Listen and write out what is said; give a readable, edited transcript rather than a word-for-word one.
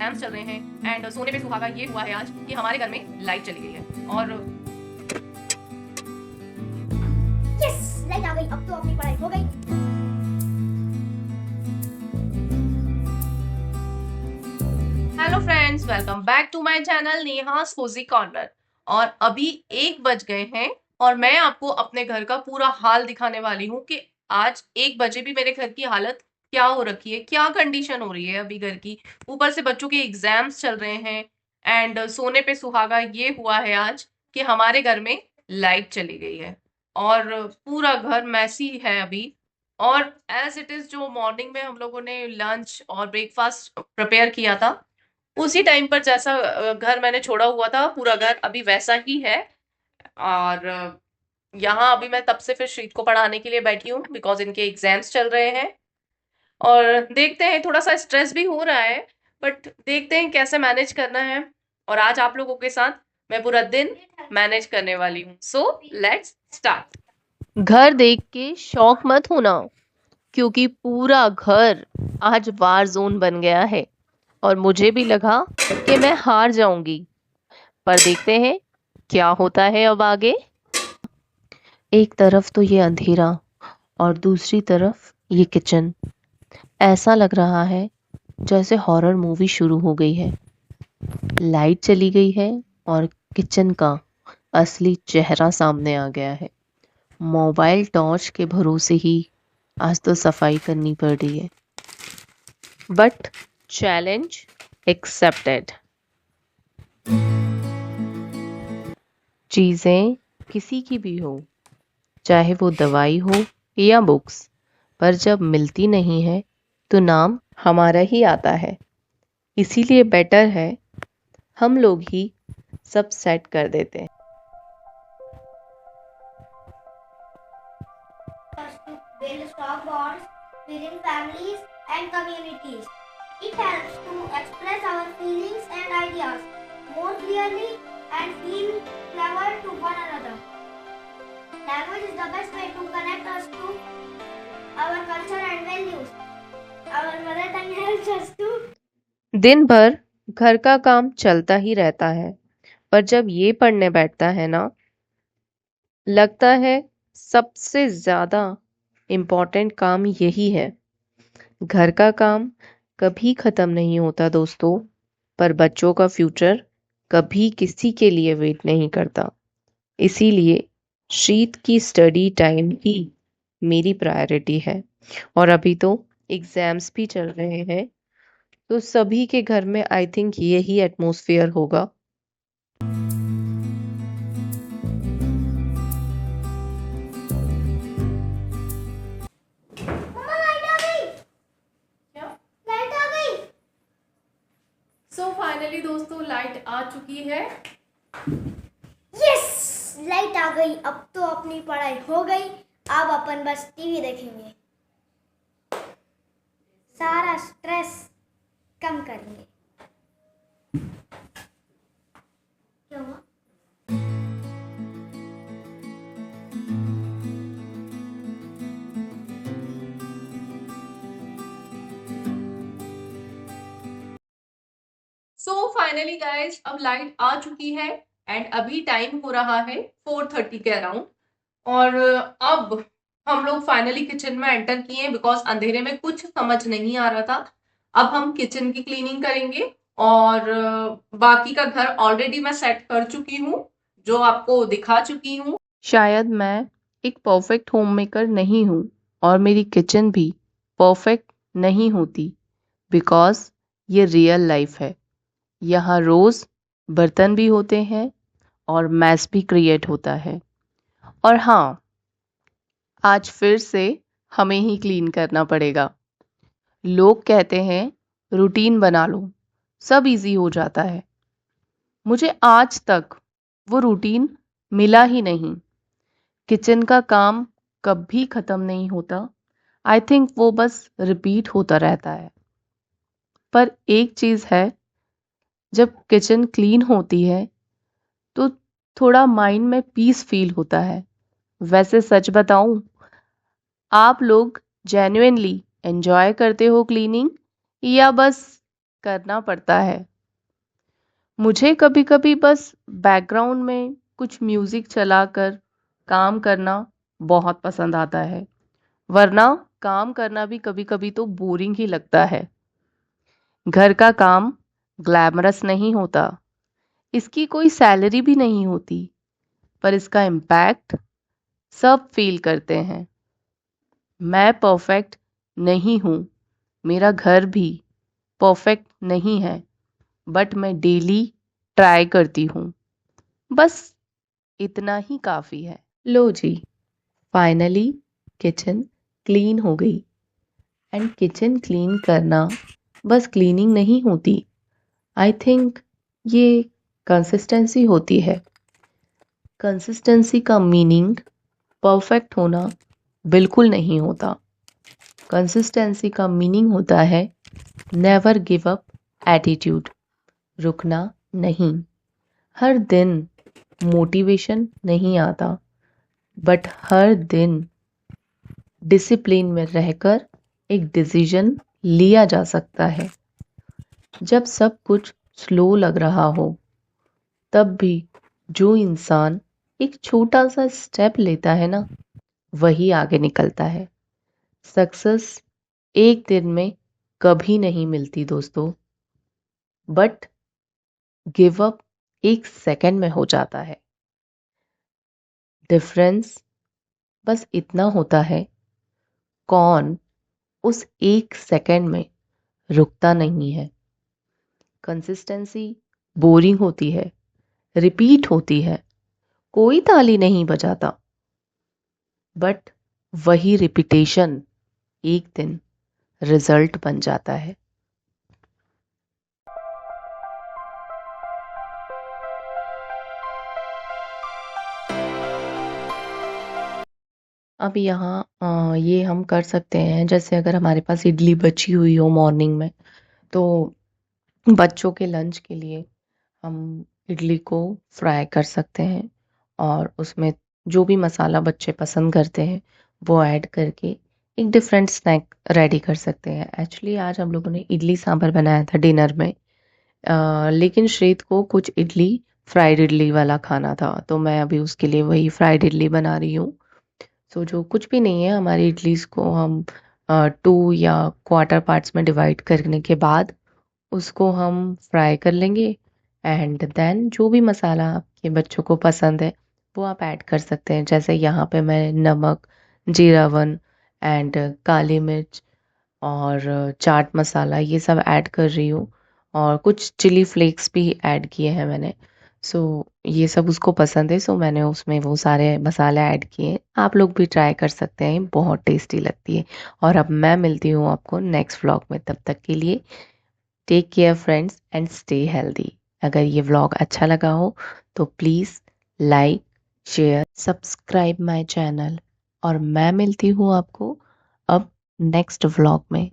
Exams चल रहे हैं एंड सोने पे सुहागा ये हुआ है आज कि हमारे घर में लाइट चली गई है। और यस, लाइट आ गई, अब तो अपनी पढ़ाई हो गई। Hello friends, welcome back to my channel Neha's cozy corner. और अभी 1 बज गए हैं और मैं आपको अपने घर का पूरा हाल दिखाने वाली हूँ कि आज 1 बजे भी मेरे घर की हालत क्या हो रखी है, क्या कंडीशन हो रही है अभी घर की। ऊपर से बच्चों के एग्जाम्स चल रहे हैं एंड सोने पे सुहागा ये हुआ है आज कि हमारे घर में लाइट चली गई है और पूरा घर मैसी है अभी। और एज इट इज जो मॉर्निंग में हम लोगों ने लंच और ब्रेकफास्ट प्रिपेयर किया था उसी टाइम पर जैसा घर मैंने छोड़ा हुआ था पूरा घर अभी वैसा ही है। और यहाँ अभी मैं तब से फिर श्रीत को पढ़ाने के लिए बैठी हूँ बिकॉज इनके एग्जाम्स चल रहे हैं। और देखते हैं, थोड़ा सा स्ट्रेस भी हो रहा है बट देखते हैं कैसे मैनेज करना है। और आज आप लोगों के साथ मैं पूरा दिन मैनेज करने वाली हूँ। So let's start. घर देख के शौक मत होना क्योंकि पूरा घर आज वार जोन बन गया है और मुझे भी लगा कि मैं हार जाऊंगी, पर देखते हैं क्या होता है अब आगे। एक तरफ तो ये अंधेरा और दूसरी तरफ ये किचन। ऐसा लग रहा है जैसे हॉरर मूवी शुरू हो गई है। लाइट चली गई है और किचन का असली चेहरा सामने आ गया है। मोबाइल टॉर्च के भरोसे ही आज तो सफाई करनी पड़ रही है, बट चैलेंज एक्सेप्टेड। चीज़ें किसी की भी हो, चाहे वो दवाई हो या बुक्स, पर जब मिलती नहीं है तो नाम हमारा ही आता है। इसीलिए बेटर है हम लोग ही सब सेट कर देते हैं। Us to build strong bonds within families and communities. It helps to express our feelings and ideas more clearly and feel clever to one another. Language is the best way to connect us to our culture and values. Our mother tongue helps us to दिन भर घर का काम चलता ही रहता है, पर जब ये पढ़ने बैठता है ना, लगता है सबसे ज्यादा इम्पोर्टेंट काम यही है। घर का काम कभी खत्म नहीं होता दोस्तों, पर बच्चों का फ्यूचर कभी किसी के लिए वेट नहीं करता। इसीलिए शीत की स्टडी टाइम ही मेरी प्रायोरिटी है। और अभी तो एग्जाम्स भी चल रहे हैं, तो सभी के घर में आई थिंक यही एटमॉस्फेयर होगा। मम्मा लाइट आ गई। क्या? लाइट आ गई। सो फाइनली दोस्तों लाइट आ चुकी है। यस, लाइट आ गई, अब तो अपनी पढ़ाई हो गई। अब अपन बस टीवी देखेंगे, सारा स्ट्रेस कम करेंगे। क्या हुआ? सो फाइनली गाइस अब लाइट आ चुकी है एंड अभी टाइम हो रहा है 4:30 के अराउंड। और अब हम लोग फाइनली किचन में एंटर किए बिकॉज अंधेरे में कुछ समझ नहीं आ रहा था। अब हम किचन की क्लीनिंग करेंगे और बाकी का घर ऑलरेडी मैं सेट कर चुकी हूँ, जो आपको दिखा चुकी हूँ। शायद मैं एक परफेक्ट होम मेकर नहीं हूँ और मेरी किचन भी परफेक्ट नहीं होती, बिकॉज ये रियल लाइफ है। यहाँ रोज बर्तन भी होते हैं और मैस भी क्रिएट होता है। और हाँ, आज फिर से हमें ही क्लीन करना पड़ेगा। लोग कहते हैं रूटीन बना लो, सब इजी हो जाता है। मुझे आज तक वो रूटीन मिला ही नहीं। किचन का काम कभी खत्म नहीं होता। आई थिंक वो बस रिपीट होता रहता है। पर एक चीज है, जब किचन क्लीन होती है तो थोड़ा माइंड में पीस फील होता है। वैसे सच बताऊं, आप लोग जेन्युइनली एंजॉय करते हो क्लीनिंग या बस करना पड़ता है। मुझे कभी-कभी बस बैकग्राउंड में कुछ म्यूजिक चलाकर काम करना बहुत पसंद आता है, वरना काम करना भी कभी-कभी तो बोरिंग ही लगता है। घर का काम ग्लैमरस नहीं होता, इसकी कोई सैलरी भी नहीं होती, पर इसका इम्पैक्ट सब फील करते हैं। मैं परफेक्ट नहीं हूँ, मेरा घर भी परफेक्ट नहीं है, बट मैं डेली ट्राई करती हूँ। बस इतना ही काफ़ी है। लो जी, फाइनली किचन क्लीन हो गई। एंड किचन क्लीन करना बस क्लीनिंग नहीं होती, आई थिंक ये कंसिस्टेंसी होती है। कंसिस्टेंसी का मीनिंग परफेक्ट होना बिल्कुल नहीं होता। कंसिस्टेंसी का मीनिंग होता है नेवर गिव अप एटीट्यूड, रुकना नहीं। हर दिन मोटिवेशन नहीं आता, बट हर दिन डिसिप्लिन में रहकर एक डिसीजन लिया जा सकता है। जब सब कुछ स्लो लग रहा हो, तब भी जो इंसान एक छोटा सा स्टेप लेता है ना, वही आगे निकलता है। सक्सेस एक दिन में कभी नहीं मिलती दोस्तों, बट गिव अप एक सेकंड में हो जाता है। डिफरेंस बस इतना होता है, कौन उस एक सेकंड में रुकता नहीं है। कंसिस्टेंसी बोरिंग होती है, रिपीट होती है, कोई ताली नहीं बजाता, बट वही रिपीटेशन एक दिन रिजल्ट बन जाता है। अब यहाँ ये हम कर सकते हैं, जैसे अगर हमारे पास इडली बची हुई हो मॉर्निंग में, तो बच्चों के लंच के लिए हम इडली को फ्राई कर सकते हैं और उसमें जो भी मसाला बच्चे पसंद करते हैं वो ऐड करके एक डिफरेंट स्नैक रेडी कर सकते हैं। एक्चुअली आज हम लोगों ने इडली सांभर बनाया था डिनर में, लेकिन श्रेत को कुछ इडली फ्राइड इडली वाला खाना था, तो मैं अभी उसके लिए वही फ्राइड इडली बना रही हूँ। सो जो कुछ भी नहीं है, हमारी इडलीज को हम 2 या क्वार्टर पार्ट्स में डिवाइड करने के बाद उसको हम फ्राई कर लेंगे, एंड देन जो भी मसाला आपके बच्चों को पसंद है वो आप ऐड कर सकते हैं। जैसे यहाँ पे मैं नमक, जीरावन एंड काली मिर्च और चाट मसाला ये सब ऐड कर रही हूँ, और कुछ चिली फ्लेक्स भी ऐड किए हैं मैंने। सो ये सब उसको पसंद है, सो मैंने उसमें वो सारे मसाले ऐड किए हैं। आप लोग भी ट्राई कर सकते हैं, बहुत टेस्टी लगती है। और अब मैं मिलती हूँ आपको नेक्स्ट व्लॉग में, तब तक के लिए take care friends and stay healthy. अगर ये व्लॉग अच्छा लगा हो तो please like, share, subscribe my channel, और मैं मिलती हूँ आपको अब नेक्स्ट व्लॉग में।